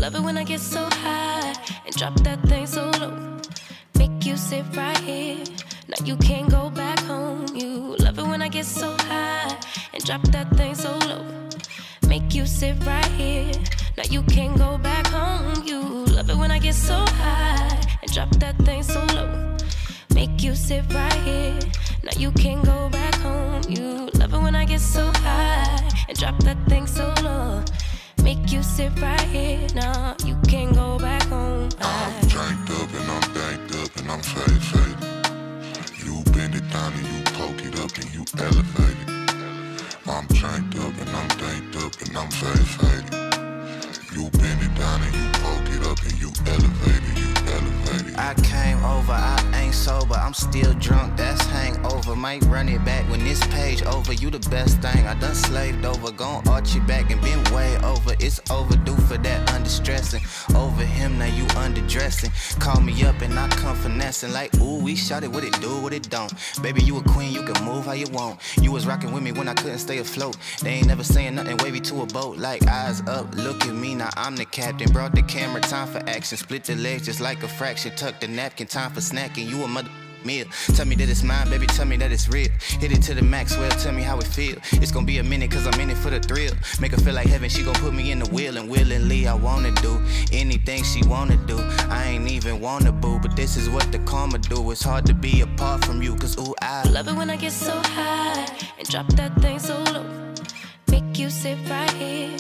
Love it when I get so high and drop that thing so low. Make you sit right here. Now you can't go back home. You love it when I get so high and drop that thing so low. Make you sit right here. Now you can't go back home. You love it when I get so high and drop that thing so low. Make you sit right here. Now you can't go back home. You love it when I get so high and drop that thing so low. Make you sit right here. Now you can't go back home. I'm drank up and I'm banked up and I'm faded. You bend it down and you poke it up and you elevate it. I'm drank up and I'm banked up and I'm faded. You bend it down and you poke it up and you elevate it, you elevate it. I came over, I ain't sober, I'm still drunk, that's hangover. Might run it back when this page over. You the best thing I done slaved over. Gon' arch your back and been way over. It's overdue for that understressing. Over him, now you underdressing. Call me up and I come finessing. Like, ooh, we shot it, what it do, what it don't. Baby, you a queen, you can move how you want. You was rocking with me when I couldn't stay afloat. They ain't never saying nothing wavy to a boat. Like, eyes up, look at me, now I'm the captain. Brought the camera, time for action. Split the legs just like a fraction. Tuck the napkin, time for snacking. You a mother meal. Tell me that it's mine, baby, tell me that it's real. Hit it to the max, well, tell me how it feel. It's gonna be a minute, cause I'm in it for the thrill. Make her feel like heaven, she gon' put me in the wheel. And willingly, I wanna do anything she wanna do. I ain't even wanna boo, but this is what the karma do. It's hard to be apart from you, cause ooh, I love it when I get so high and drop that thing so low. Make you sit right here.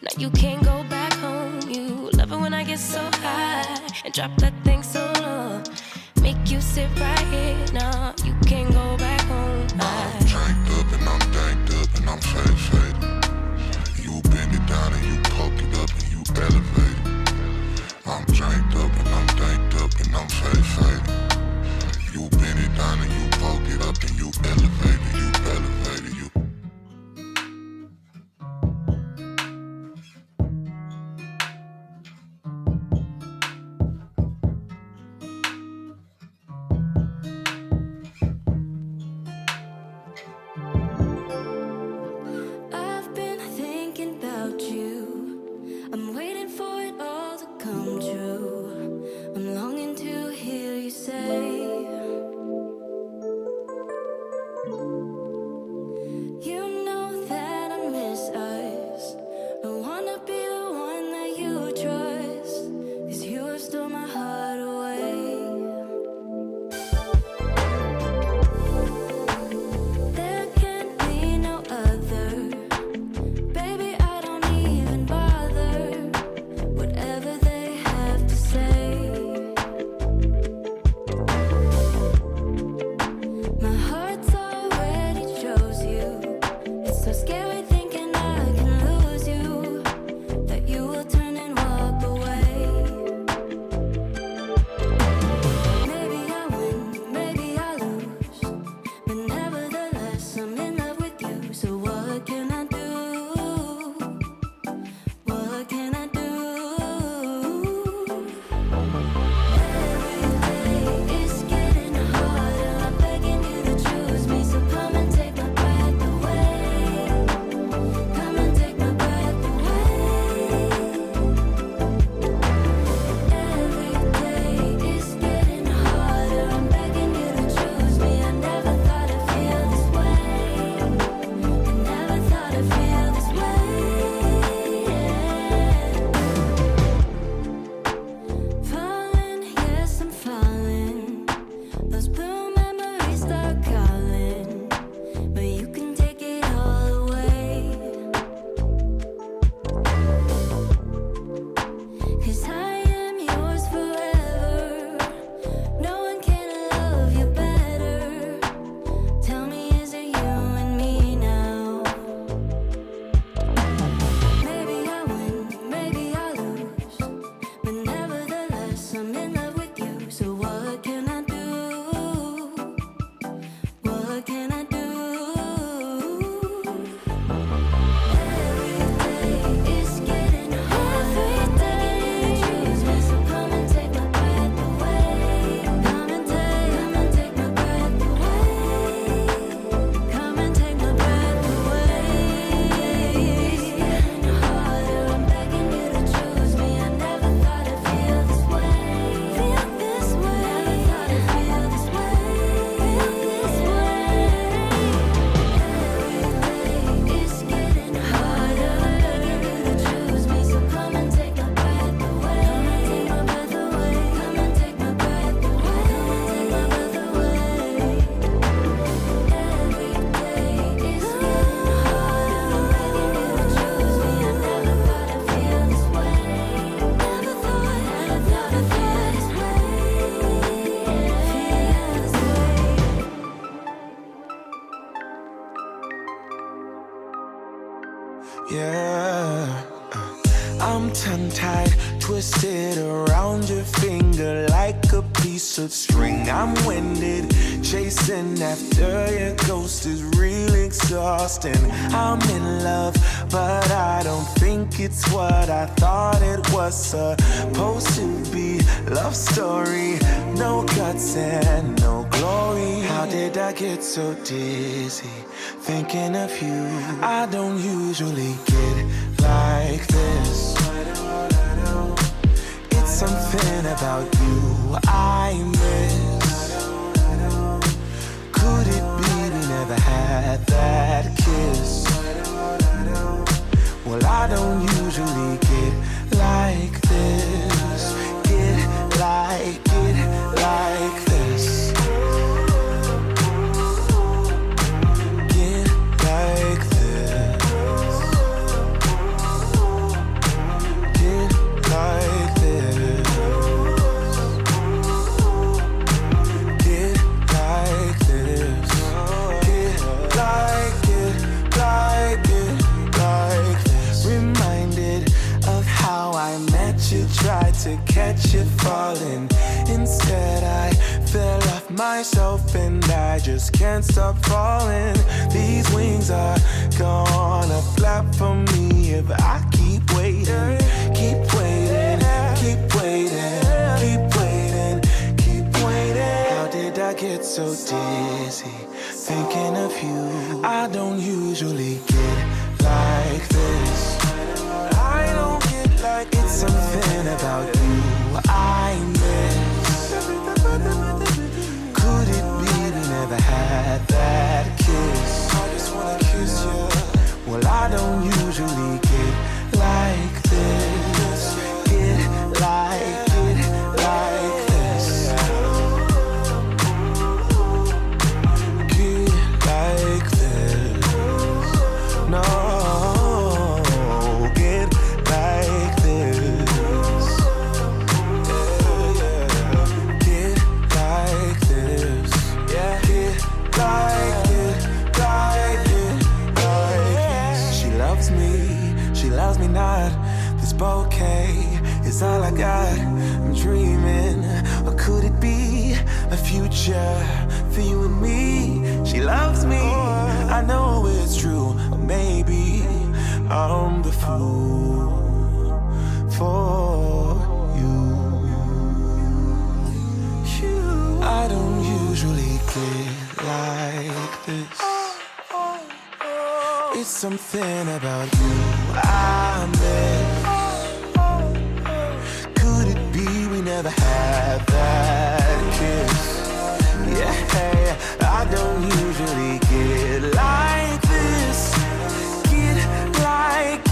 Now you can't go back home. You love it when I get so high and drop that thing so low. Make you sit right here. Now you can't go back home. I'm drank up and I'm danked up and I'm faded. You bend it down and you poke it up and you elevate it. I'm drank up and I'm danked up and I'm faded. You bend it down and you poke it up and you elevate it, you elevate it, you. untied, twisted around your finger like a piece of string. I'm winded, chasing after your ghost is real exhausting. I'm in love, but I don't think it's what I thought it was supposed to be. Love story, no guts and no glory. How did I get so dizzy thinking of you? I don't usually get like this. It's something about you I miss. Could it be we never had that kiss? Well, I don't usually get like this. Get like this. Get like this. Get like this. Get like this. Get like this. Reminded of how I met you, tried to catch you falling. Instead I fell off myself and I just can't stop falling. These wings are gonna flap for me if I keep waiting. Keep waiting, keep waiting, keep waiting, keep waiting. How did I get so dizzy thinking of you? I don't usually get like this. I don't get like it's something about you I miss. Could it be we never had that kiss? I just wanna kiss you. Well, I don't usually get like this. Get like this. Get like this. No. Get like this. Get like this. Yeah. Get like it, like it, like this. She loves me not. This bouquet is all I got. I'm dreaming, or could it be a future for you and me? She loves me, I know it's true. Or maybe I'm the fool for you. I don't usually get like this. It's something about you I miss. Could it be we never had that kiss? Yeah, I don't usually get like this. Get like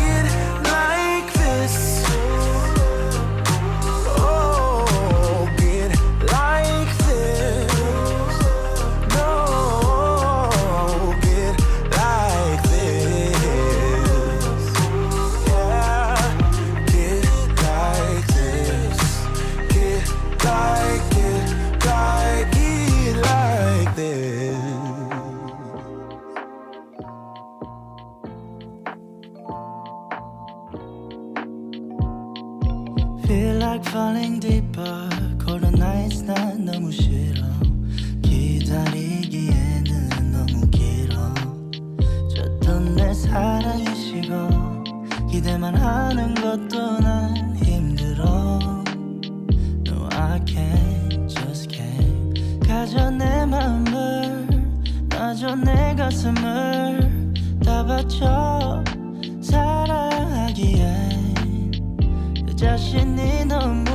this. Oh, get like this. No, get like this. Yeah, get like this. Get like it, like it, like this. Feel like falling deeper. Cold nights 난 너무 싫어. 기다리기에는 너무 길어. 줬던 내 사랑이 식어. 기대만 하는 것도 난 힘들어. No, I can't, just can't. 가져 내 맘을, 놔줘 내 가슴을 다 바쳐 사랑하기엔 내 자신이 너무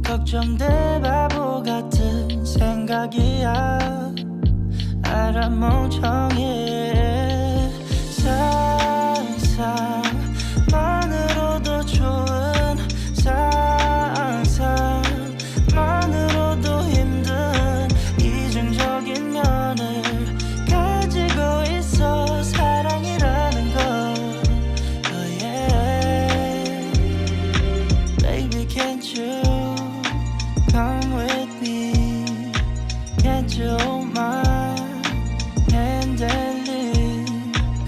걱정돼. 바보 같은 생각이야. 알아 멍청해. 상상만으로도 좋은 상상만으로도 힘든 이중적인 면을 가지고 있어. 사랑이라는 걸. Oh yeah. Baby, can't you come with me? Can't you hold my hand and leave?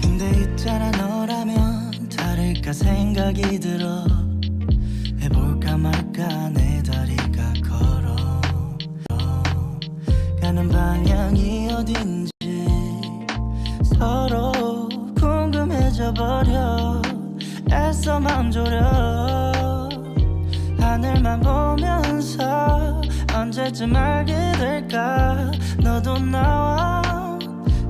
근데 있잖아, 너라면 다를까 생각이 들어. 어딘지 서로 궁금해져 버려 애써 맘 졸여 하늘만 보면서 언제쯤 알게 될까 너도 나와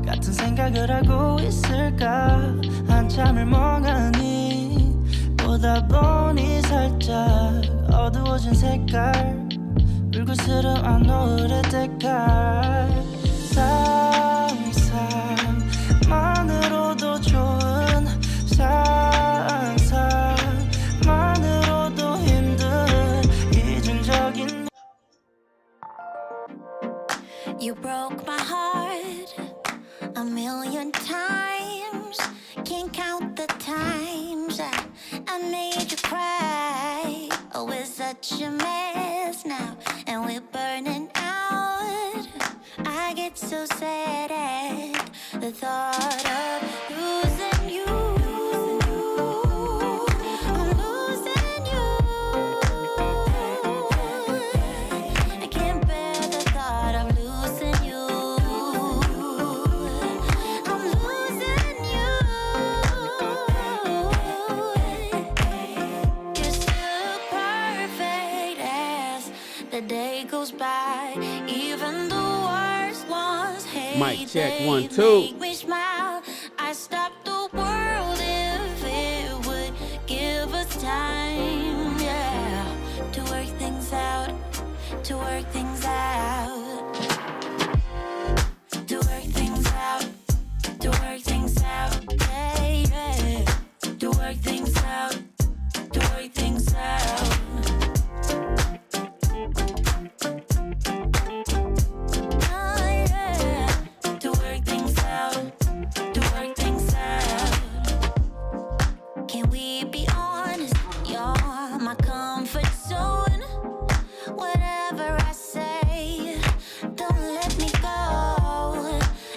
같은 생각을 하고 있을까 한참을 멍하니 보다 보니 살짝 어두워진 색깔 불그스름한 노을의 때깔 상상만으로도 좋은 상상만으로도 힘든 이중적인 You broke my heart a million times. Can't count the times I made you cry. Oh, we're such a mess now, and we're burning out. I get so sad at the thought of losing you. I'm losing you. I can't bear the thought of losing you. I'm losing you. You're still perfect as the day goes by. Even the worst ones hate. Mic check, they 1, 2. make me smile. I stop the world if it would give us time, yeah, to work things out, to work things out, to work things out, to work things out, yeah, yeah, to work things out, to work things out. Oh, yeah, to work things out, to work things out. Can we be honest? You're my comfort zone. Whatever I say, don't let me go.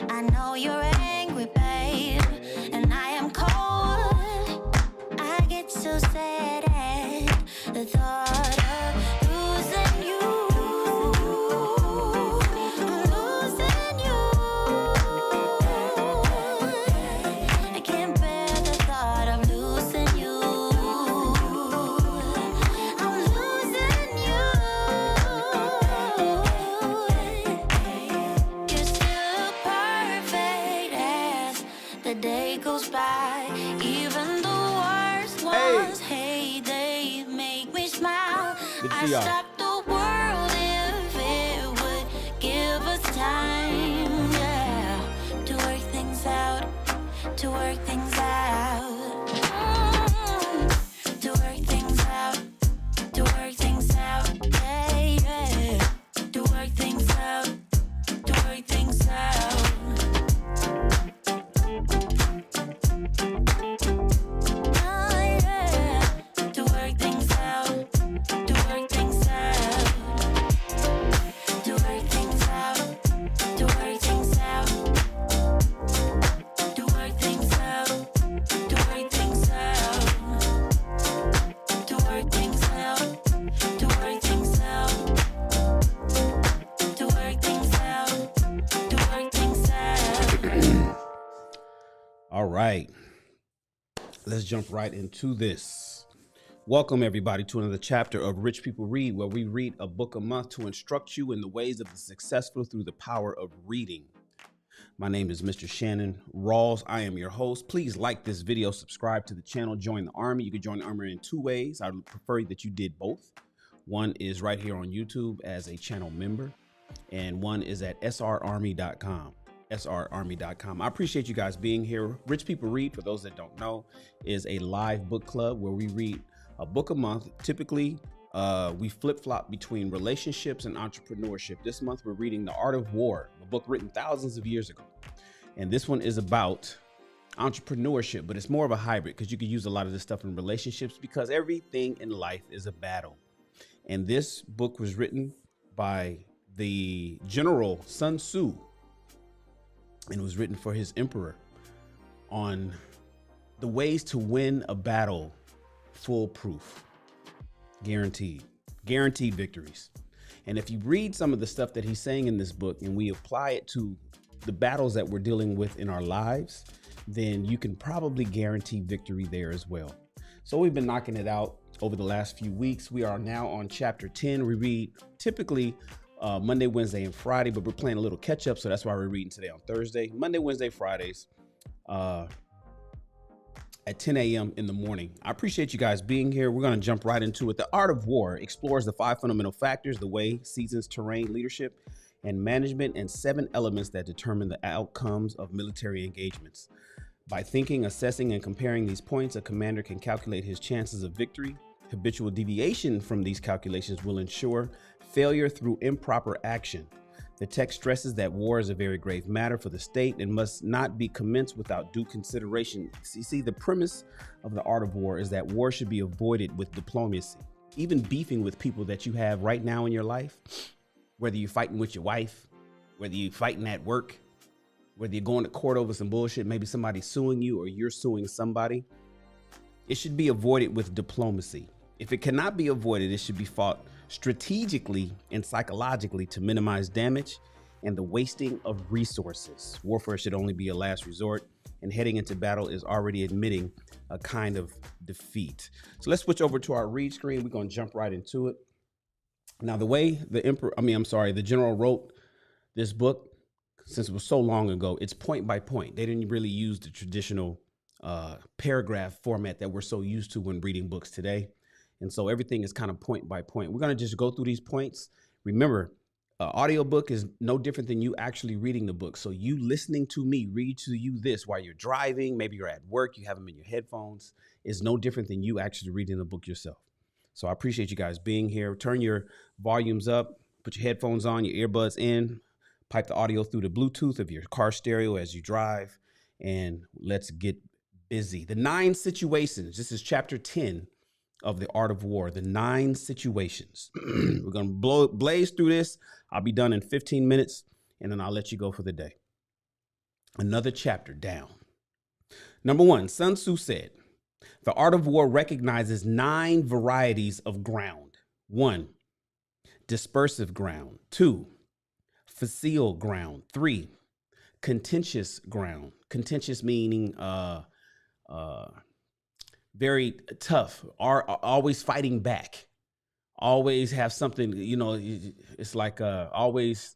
I know you're angry, babe, and I am cold. I get so sad at the thought of losing you. I'm losing you. I can't bear the thought of losing you. I'm losing you. You're still perfect as the day goes by. Even the worst ones hate, they make me smile. Good to I see y'all. stop the world if it would give us time, yeah, to work things out, to work things out. To work things out, to work things out, yeah, yeah, to work things out, to work things out. Oh, yeah, to work things out, to work things out, to work things out, to work things out, to work things out, to work things out, to work things out, to work things out, to work things out, to work things out. All right, let's jump right into this. Welcome everybody to another chapter of Rich People Read, where we read a book a month to instruct you in the ways of the successful through the power of reading. My name is Mr. Shannon Rawls. I am your host. Please like this video, subscribe to the channel, join the army. You can join the army in two ways. I would prefer that you did both. One is right here on YouTube as a channel member, and one is at srarmy.com. srarmy.com. I appreciate you guys being here. Rich People Read, for those that don't know, is a live book club where we read a book a month. Typically, we flip-flop between relationships and entrepreneurship. This month, we're reading The Art of War, a book written thousands of years ago. And this one is about entrepreneurship, but it's more of a hybrid because you can use a lot of this stuff in relationships because everything in life is a battle. And this book was written by the general Sun Tzu, and it was written for his emperor on the ways to win a battle foolproof, guaranteed victories. And if you read some of the stuff that he's saying in this book and we apply it to the battles that we're dealing with in our lives, then you can probably guarantee victory there as well. So we've been knocking it out over the last few weeks. We are now on chapter 10. We read typically Monday, Wednesday, and Friday, but we're playing a little catch up. So that's why we're reading today on Thursday, Monday, Wednesday, Fridays at 10 a.m. in the morning. I appreciate you guys being here. We're going to jump right into it. The Art of War explores the 5 fundamental factors: the way, seasons, terrain, leadership, and management, and 7 elements that determine the outcomes of military engagements. By thinking, assessing, and comparing these points, a commander can calculate his chances of victory. Habitual deviation from these calculations will ensure failure through improper action. The text stresses that war is a very grave matter for the state and must not be commenced without due consideration. You see, the premise of the Art of War is that war should be avoided with diplomacy. Even beefing with people that you have right now in your life, whether you're fighting with your wife, whether you're fighting at work, whether you're going to court over some bullshit, maybe somebody's suing you or you're suing somebody, it should be avoided with diplomacy. If it cannot be avoided, it should be fought strategically and psychologically to minimize damage and the wasting of resources. Warfare should only be a last resort, and heading into battle is already admitting a kind of defeat. So let's switch over to our read screen. We're going to jump right into it. Now, the way the general wrote this book, since it was so long ago, it's point by point. They didn't really use the traditional paragraph format that we're so used to when reading books today. And so everything is kind of point by point. We're going to just go through these points. Remember, audiobook is no different than you actually reading the book. So you listening to me read to you this while you're driving, maybe you're at work, you have them in your headphones, is no different than you actually reading the book yourself. So I appreciate you guys being here. Turn your volumes up, put your headphones on, your earbuds in, pipe the audio through the Bluetooth of your car stereo as you drive, and let's get busy. The 9 situations. This is chapter 10 of the Art of War, the 9 situations. We're going to blaze through this. I'll be done in 15 minutes, and then I'll let you go for the day. Another chapter down. Number 1, Sun Tzu said, the Art of War recognizes 9 varieties of ground. 1, dispersive ground. 2, facile ground. 3, contentious ground. Contentious meaning very tough, are always fighting back, always have something, it's like always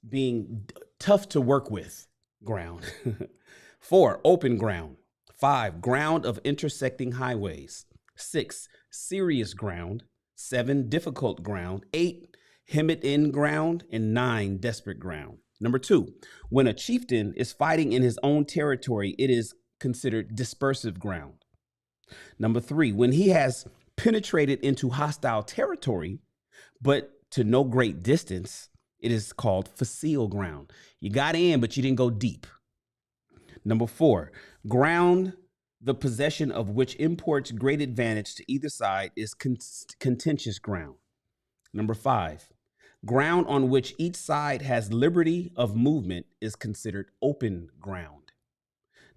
being tough to work with ground. 4, open ground. 5, ground of intersecting highways. 6, serious ground. 7, difficult ground. 8, hemmed in ground. And 9, desperate ground. Number 2, when a chieftain is fighting in his own territory, it is considered dispersive ground. Number 3, when he has penetrated into hostile territory, but to no great distance, it is called facile ground. You got in, but you didn't go deep. Number 4, ground, the possession of which imports great advantage to either side, is contentious ground. Number 5, ground on which each side has liberty of movement is considered open ground.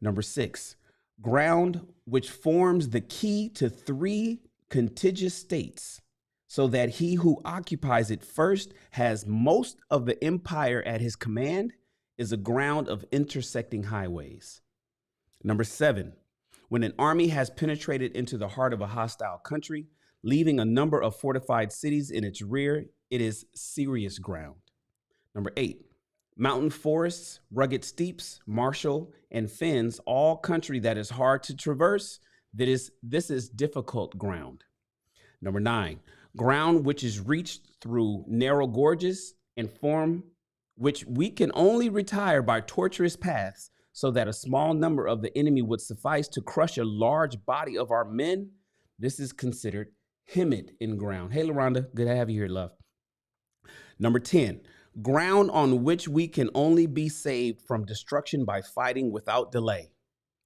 Number 6, ground which forms the key to 3 contiguous states, so that he who occupies it first has most of the empire at his command, is a ground of intersecting highways. Number 7, when an army has penetrated into the heart of a hostile country, leaving a number of fortified cities in its rear, it is serious ground. Number 8, mountain forests, rugged steeps, marshal, and fens, all country that is hard to traverse, this is difficult ground. Number 9, ground which is reached through narrow gorges and form which we can only retire by tortuous paths, so that a small number of the enemy would suffice to crush a large body of our men. This is considered hemmed in ground. Hey, LaRonda, good to have you here, love. Number 10, ground on which we can only be saved from destruction by fighting without delay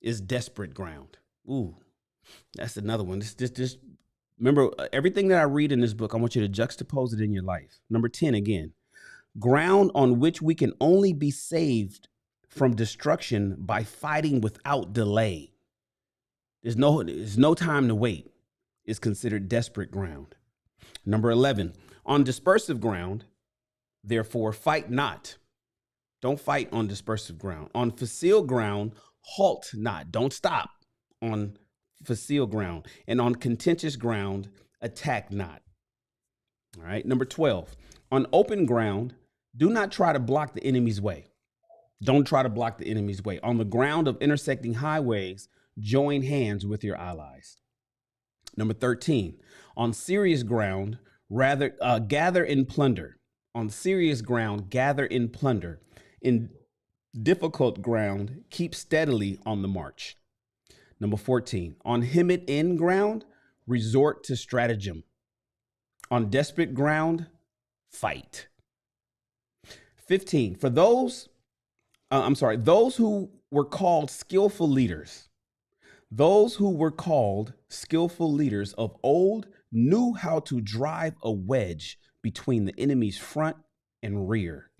is desperate ground. Ooh, that's another one. Just remember, everything that I read in this book, I want you to juxtapose it in your life. Number 10 again, ground on which we can only be saved from destruction by fighting without delay. There's no time to wait. Is considered desperate ground. Number 11, on dispersive ground, therefore fight not. Don't fight on dispersive ground. On facile ground, halt not. Don't stop on facile ground. And on contentious ground, attack not. All right. Number 12. On open ground, do not try to block the enemy's way. Don't try to block the enemy's way. On the ground of intersecting highways, join hands with your allies. Number 13. On serious ground, gather and plunder. On serious ground, gather and plunder. In difficult ground, keep steadily on the march. Number 14. On hemmed-in ground, resort to stratagem. On desperate ground, fight. 15. For those who were called skillful leaders. Those who were called skillful leaders of old knew how to drive a wedge between the enemy's front and rear,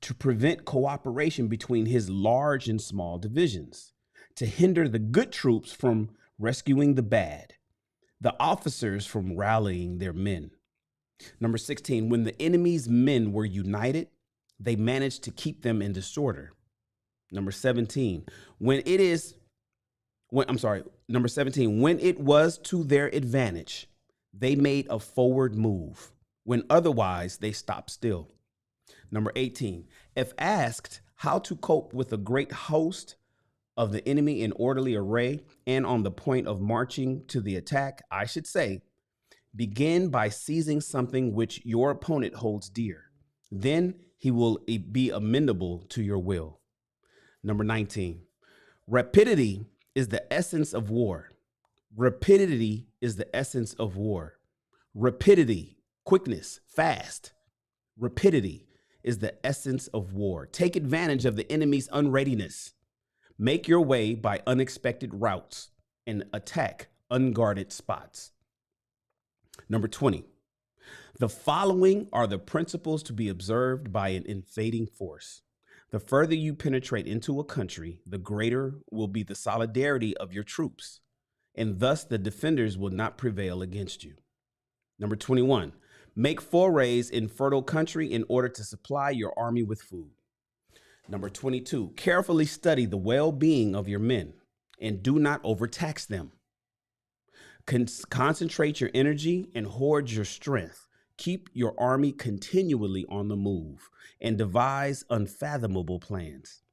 to prevent cooperation between his large and small divisions, to hinder the good troops from rescuing the bad, the officers from rallying their men. Number 16, when the enemy's men were united, they managed to keep them in disorder. Number 17, when it was to their advantage, they made a forward move. When otherwise, they stopped still. Number 18, if asked how to cope with a great host of the enemy in orderly array and on the point of marching to the attack, I should say, begin by seizing something which your opponent holds dear. Then he will be amenable to your will. Number 19, rapidity is the essence of war. Rapidity is the essence of war. Rapidity, quickness, fast. Rapidity is the essence of war. Take advantage of the enemy's unreadiness. Make your way by unexpected routes and attack unguarded spots. Number 20, the following are the principles to be observed by an invading force. The further you penetrate into a country, the greater will be the solidarity of your troops, and thus the defenders will not prevail against you. Number 21, make forays in fertile country in order to supply your army with food. Number 22, carefully study the well-being of your men and do not overtax them. Concentrate your energy and hoard your strength. Keep your army continually on the move and devise unfathomable plans.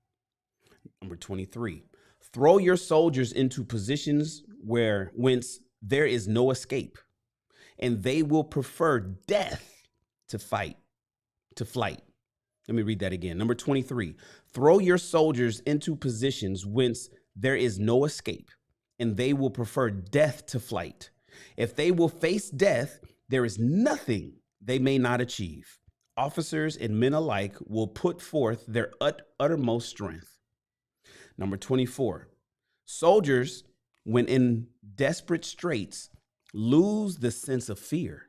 Number 23, throw your soldiers into positions whence there is no escape, and they will prefer death to flight. Let me read that again. Number 23, throw your soldiers into positions whence there is no escape, and they will prefer death to flight. If they will face death, there is nothing they may not achieve. Officers and men alike will put forth their uttermost strength. Number 24, soldiers, when in desperate straits, lose the sense of fear.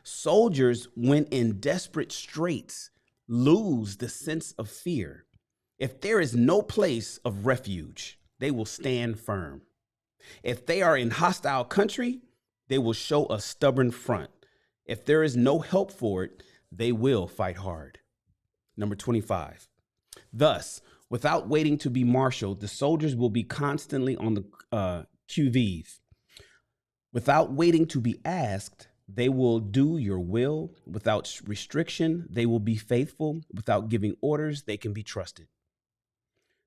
Soldiers, when in desperate straits, lose the sense of fear. If there is no place of refuge, they will stand firm. If they are in hostile country, they will show a stubborn front. If there is no help for it, they will fight hard. Number 25. Thus, without waiting to be marshaled, the soldiers will be constantly on the qui vive. Without waiting to be asked, they will do your will. Without restriction, they will be faithful. Without giving orders, they can be trusted.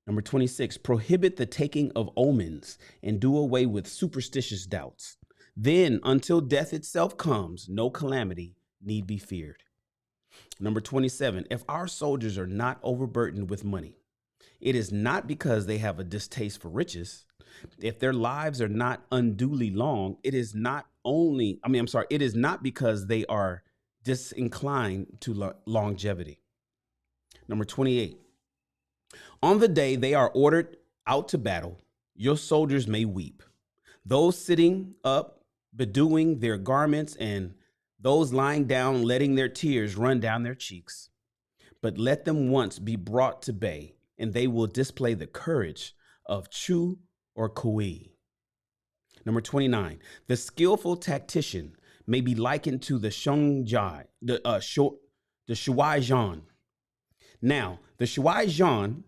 Number 26, prohibit the taking of omens and do away with superstitious doubts. Then, until death itself comes, no calamity need be feared. Number 27, if our soldiers are not overburdened with money, it is not because they have a distaste for riches. If their lives are not unduly long, it is not because they are disinclined to longevity. Number 28, on the day they are ordered out to battle, your soldiers may weep. Those sitting up, bedewing their garments, and those lying down, letting their tears run down their cheeks. But let them once be brought to bay, and they will display the courage of Chu or Kui. Number 29, the skillful tactician may be likened to the Shuai Zhan. Now, the Shuai Zhan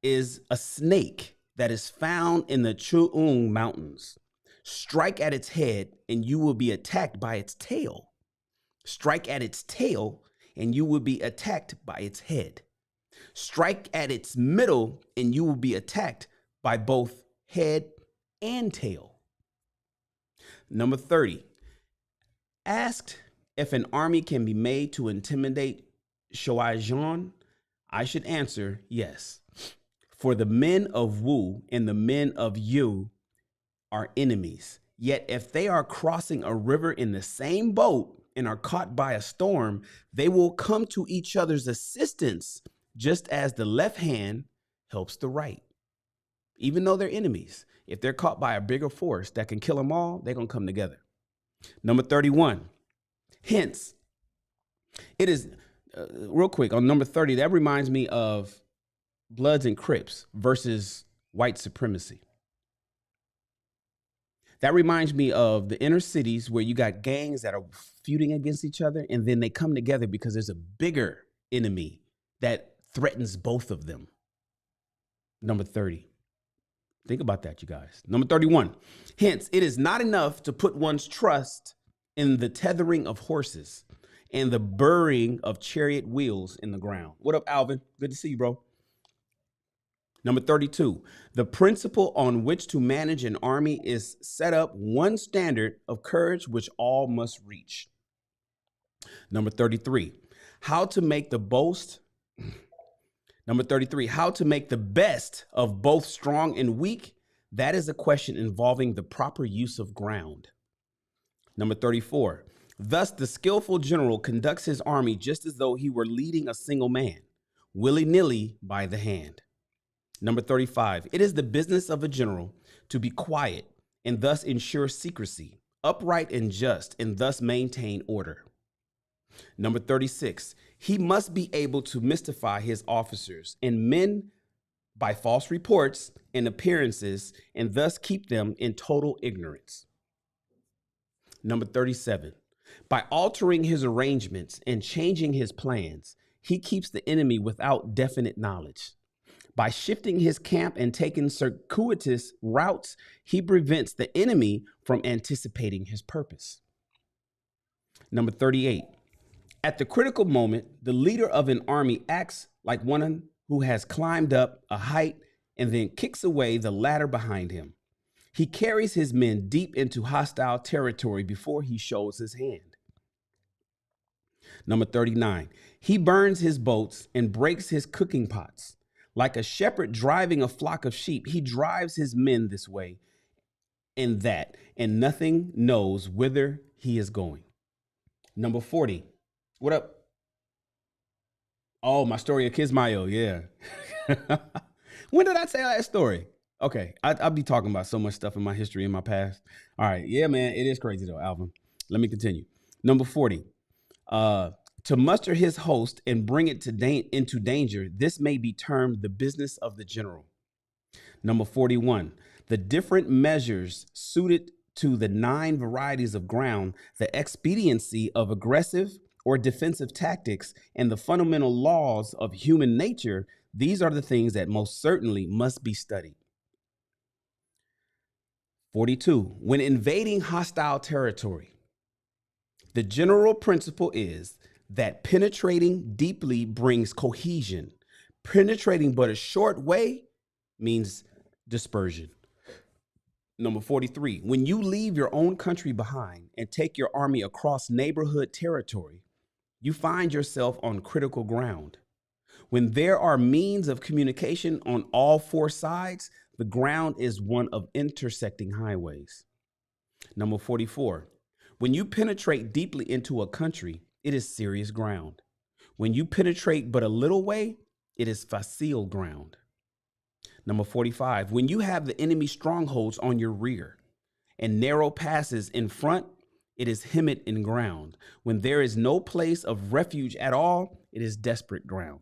is a snake that is found in the Chuung Mountains. Strike at its head and you will be attacked by its tail. Strike at its tail and you will be attacked by its head. Strike at its middle and you will be attacked by both head and tail. Number 30. Asked if an army can be made to intimidate Shuai Zhan, I should answer yes. For the men of Wu and the men of Yu are enemies. Yet if they are crossing a river in the same boat and are caught by a storm, they will come to each other's assistance, just as the left hand helps the right. Even though they're enemies, if they're caught by a bigger force that can kill them all, they're going to come together. Number 31. Hence, it is, real quick, on number 30, that reminds me of Bloods and Crips versus white supremacy. That reminds me of the inner cities where you got gangs that are feuding against each other, and then they come together because there's a bigger enemy that threatens both of them. Number 30. Think about that, you guys. Number 31. Hence, it is not enough to put one's trust in the tethering of horses and the burring of chariot wheels in the ground. What up, Alvin? Good to see you, bro. Number 32, the principle on which to manage an army is set up one standard of courage which all must reach. Number 33, how to make the best of both strong and weak. That is a question involving the proper use of ground. Number 34, thus the skillful general conducts his army just as though he were leading a single man, willy-nilly by the hand. Number 35, it is the business of a general to be quiet and thus ensure secrecy, upright and just, and thus maintain order. Number 36, he must be able to mystify his officers and men by false reports and appearances, and thus keep them in total ignorance. Number 37, by altering his arrangements and changing his plans, he keeps the enemy without definite knowledge. By shifting his camp and taking circuitous routes, he prevents the enemy from anticipating his purpose. Number 38. At the critical moment, the leader of an army acts like one who has climbed up a height and then kicks away the ladder behind him. He carries his men deep into hostile territory before he shows his hand. Number 39. He burns his boats and breaks his cooking pots. Like a shepherd driving a flock of sheep, he drives his men this way and that, and nothing knows whither he is going. Number 40. What up? Oh, my story of Kismayo. Yeah. When did I tell that story? Okay. I'll be talking about so much stuff in my history in my past. All right. Yeah, man. It is crazy though, Alvin. Let me continue. Number 40. To muster his host and bring it into danger, this may be termed the business of the general. Number 41, the different measures suited to the 9 varieties of ground, the expediency of aggressive or defensive tactics, and the fundamental laws of human nature, these are the things that most certainly must be studied. 42, when invading hostile territory, the general principle is that penetrating deeply brings cohesion. Penetrating but a short way means dispersion. Number 43, when you leave your own country behind and take your army across neighborhood territory, you find yourself on critical ground. When there are means of communication on all 4 sides, the ground is one of intersecting highways. Number 44, when you penetrate deeply into a country, it is serious ground. When you penetrate but a little way, it is facile ground. Number 45, when you have the enemy strongholds on your rear and narrow passes in front, it is hemmed in ground. When there is no place of refuge at all, it is desperate ground.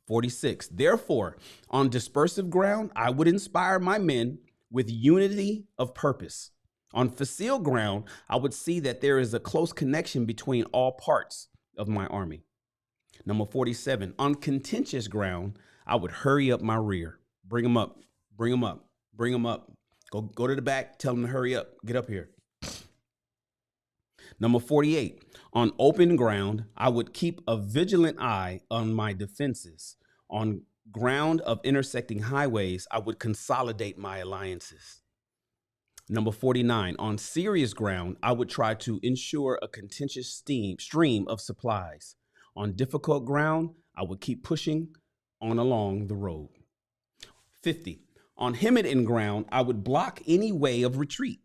46, therefore, on dispersive ground, I would inspire my men with unity of purpose. On facile ground, I would see that there is a close connection between all parts of my army. Number 47, on contentious ground, I would hurry up my rear. Bring them up, bring them up, bring them up. Go to the back, tell them to hurry up, get up here. Number 48, on open ground, I would keep a vigilant eye on my defenses. On ground of intersecting highways, I would consolidate my alliances. Number 49, on serious ground, I would try to ensure a contentious stream of supplies. On difficult ground, I would keep pushing on along the road. 50, on hemmed-in ground, I would block any way of retreat.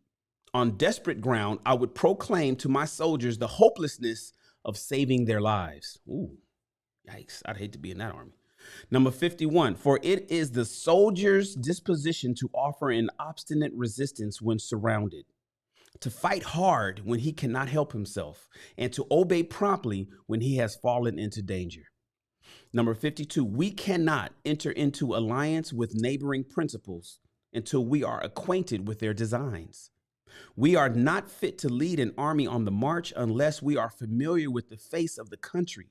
On desperate ground, I would proclaim to my soldiers the hopelessness of saving their lives. Ooh, yikes, I'd hate to be in that army. Number 51, for it is the soldier's disposition to offer an obstinate resistance when surrounded, to fight hard when he cannot help himself, and to obey promptly when he has fallen into danger. Number 52, we cannot enter into alliance with neighboring principles until we are acquainted with their designs. We are not fit to lead an army on the march unless we are familiar with the face of the country,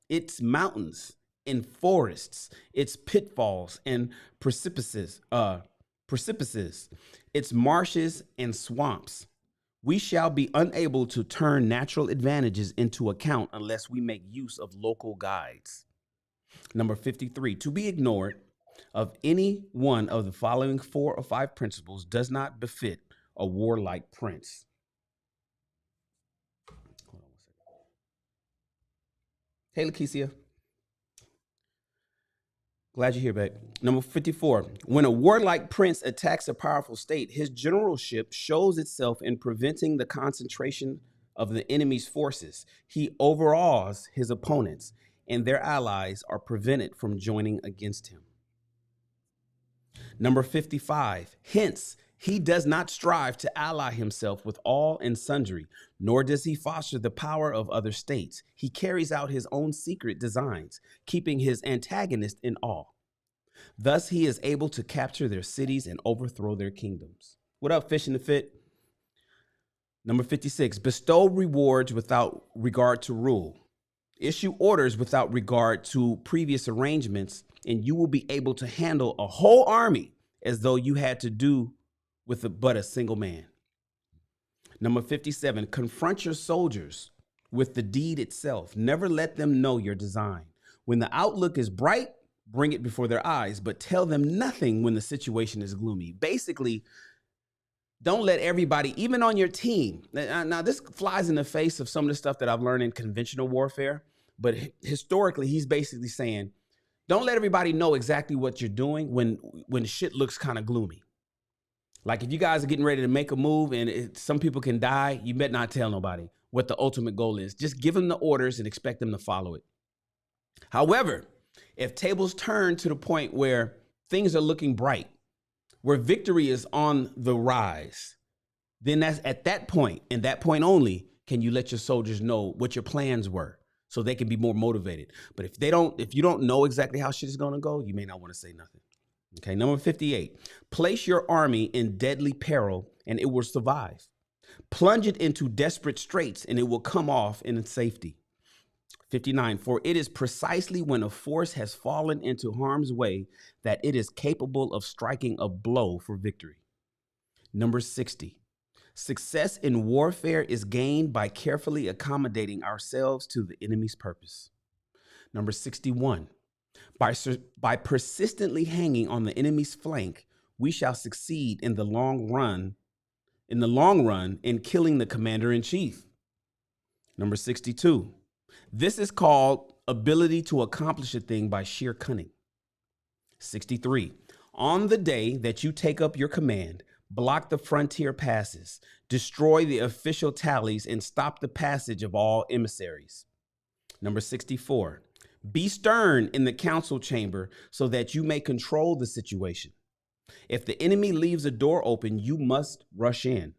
its mountains and forests, its pitfalls and precipices, its marshes and swamps. We shall be unable to turn natural advantages into account unless we make use of local guides. Number 53, to be ignored of any one of the following 4 or 5 principles does not befit a warlike prince. Hold on 1 second. Hey, Lakeisha. Glad you're here, babe. Number 54, when a warlike prince attacks a powerful state, his generalship shows itself in preventing the concentration of the enemy's forces. He overawes his opponents, and their allies are prevented from joining against him. Number 55, hence, he does not strive to ally himself with all and sundry, nor does he foster the power of other states. He carries out his own secret designs, keeping his antagonist in awe. Thus, he is able to capture their cities and overthrow their kingdoms. What up, Fish in the Fit? Number 56, bestow rewards without regard to rule. Issue orders without regard to previous arrangements, and you will be able to handle a whole army as though you had to do with but a single man. Number 57, confront your soldiers with the deed itself. Never let them know your design. When the outlook is bright, bring it before their eyes, but tell them nothing when the situation is gloomy. Basically, don't let everybody, even on your team. Now, this flies in the face of some of the stuff that I've learned in conventional warfare, but historically, he's basically saying, don't let everybody know exactly what you're doing when shit looks kind of gloomy. Like if you guys are getting ready to make a move and some people can die, you better not tell nobody what the ultimate goal is. Just give them the orders and expect them to follow it. However, if tables turn to the point where things are looking bright, where victory is on the rise, then that's at that point, and that point only, can you let your soldiers know what your plans were so they can be more motivated. But if you don't know exactly how shit is going to go, you may not want to say nothing. Okay, number 58, place your army in deadly peril and it will survive. Plunge it into desperate straits and it will come off in safety. 59, for it is precisely when a force has fallen into harm's way that it is capable of striking a blow for victory. Number 60, success in warfare is gained by carefully accommodating ourselves to the enemy's purpose. Number 61, by persistently hanging on the enemy's flank, we shall succeed in the long run in killing the commander-in-chief. Number 62, this is called ability to accomplish a thing by sheer cunning. 63, on the day that you take up your command, block the frontier passes, destroy the official tallies, and stop the passage of all emissaries. Number 64, be stern in the council chamber so that you may control the situation. If the enemy leaves a door open, you must rush in.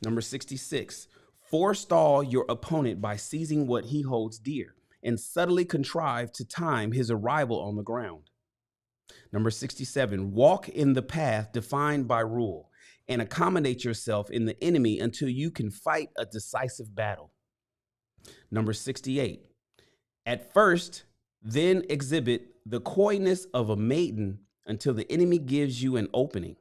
Number 66, forestall your opponent by seizing what he holds dear and subtly contrive to time his arrival on the ground. Number 67, walk in the path defined by rule and accommodate yourself in the enemy until you can fight a decisive battle. Number 68, At first, then exhibit the coyness of a maiden until the enemy gives you an opening.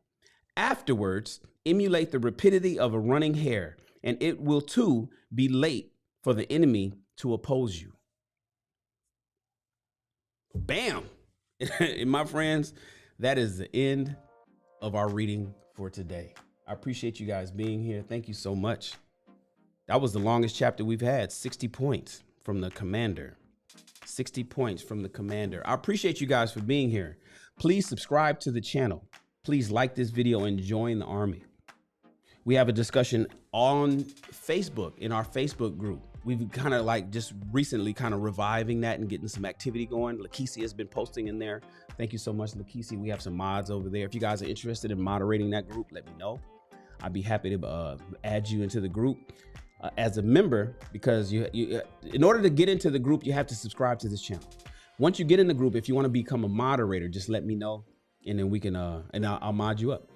Afterwards, emulate the rapidity of a running hare, and it will too be late for the enemy to oppose you. Bam! And my friends, that is the end of our reading for today. I appreciate you guys being here. Thank you so much. That was the longest chapter we've had, 60 points from the commander. 60 points from the commander. I appreciate you guys for being here. Please subscribe to the channel. Please like this video and join the army. We have a discussion on Facebook, in our Facebook group. We've kind of like just recently kind of reviving that and getting some activity going. Lakeisha has been posting in there. Thank you so much, Lakeisha. We have some mods over there. If you guys are interested in moderating that group, let me know. I'd be happy to add you into the group as a member, because you in order to get into the group, you have to subscribe to this channel. Once you get in the group, if you want to become a moderator, just let me know, and then we can and I'll mod you up.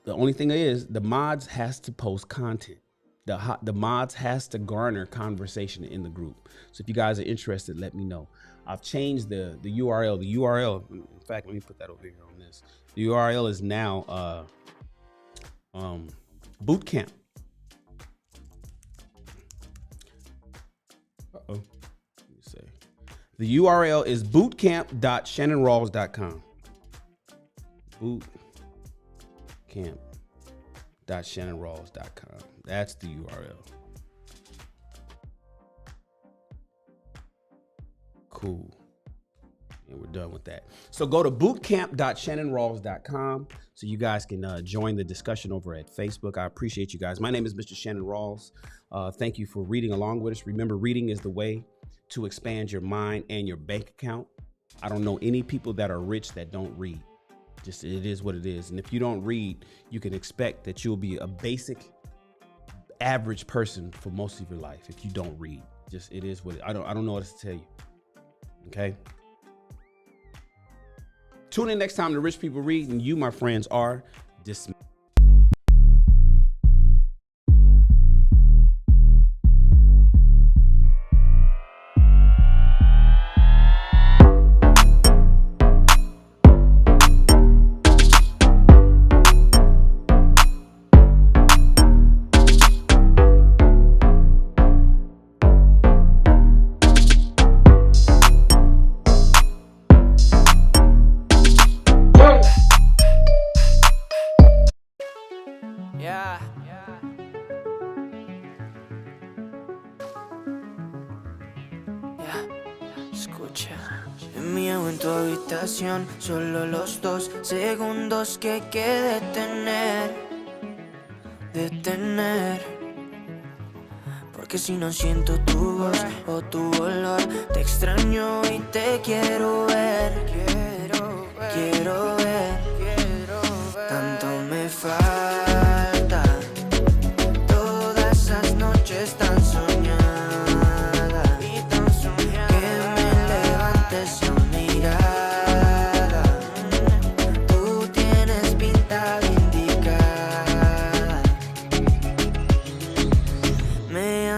The only thing is, the mods has to post content. The mods has to garner conversation in the group. So if you guys are interested, let me know. I've changed the URL. The URL, in fact, let me put that over here on this. The URL is now boot camp. Let me say. The URL is bootcamp.shannonrawls.com. Bootcamp.shannonrawls.com. That's the URL. Cool. And we're done with that. So go to bootcamp.shannonrawls.com so you guys can join the discussion over at Facebook. I appreciate you guys. My name is Mr. Shannon Rawls. Thank you for reading along with us. Remember, reading is the way to expand your mind and your bank account. I don't know any people that are rich that don't read. Just, it is what it is. And if you don't read, you can expect that you'll be a basic average person for most of your life if you don't read. Just, it is what it, I don't know what else to tell you. Okay. Tune in next time to Rich People Read, and you, my friends, are dismissed. Escucha, envío en tu habitación solo los 2 segundos que hay que detener. Porque si no siento tu voz o tu olor, te extraño y te quiero ver. Tanto me falta todas esas noches tan soñadas.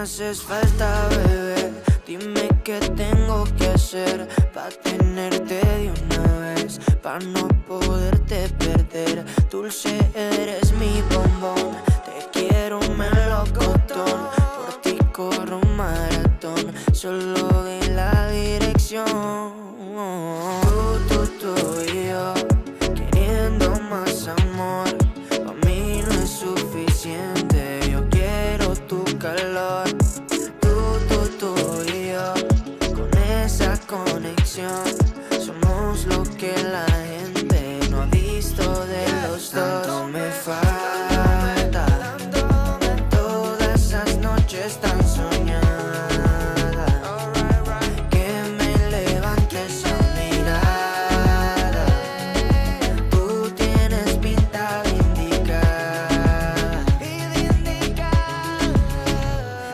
Haces falta, bebé. Dime qué tengo que hacer pa' tenerte de una vez, pa' no poderte perder. Dulce, eres mi bombón. Te quiero melocotón. Por ti corro un maratón. Solo de la dirección. Tú y yo, queriendo más amor. Pa' mí no es suficiente. Yo quiero tu calor. Tú y yo, con esa conexión, somos lo que la gente no ha visto de los dos. Tanto me falta, todas esas noches tan soñadas, que me levantes a mirada. Tú tienes pinta de indicar.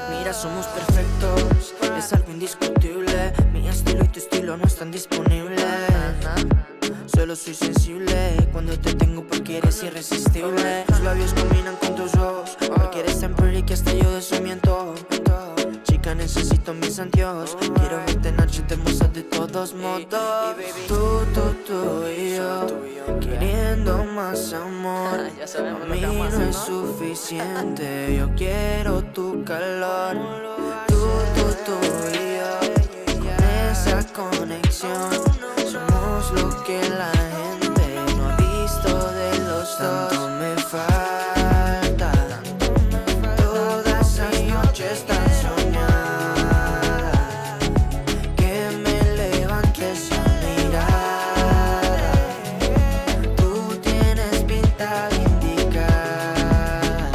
Mira, somos perfectos, es algo indiscutible. Mi estilo y tu estilo no están disponibles. Solo soy sensible cuando te tengo porque eres irresistible. Tus labios combinan con tus ojos. Me quieres tan pretty que hasta yo de eso miento. Chica, ya necesito mis anteojos. Quiero verte en noche hermosa de todos modos. Tú y yo, queriendo más amor. A mí no es suficiente, yo quiero tu calor. Tú y yo, con esa conexión. Somos lo que la gente no ha visto de los dos. Tanto me falta, todas esas noches tan soñadas, que me levantes a mirada. Tú tienes pinta indicada.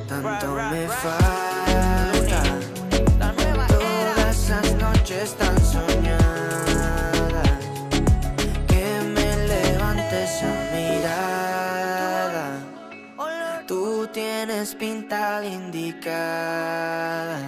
Tanto me falta, todas esas noches tan soñadas, que me levantes a mirada. Tú tienes pinta indicada.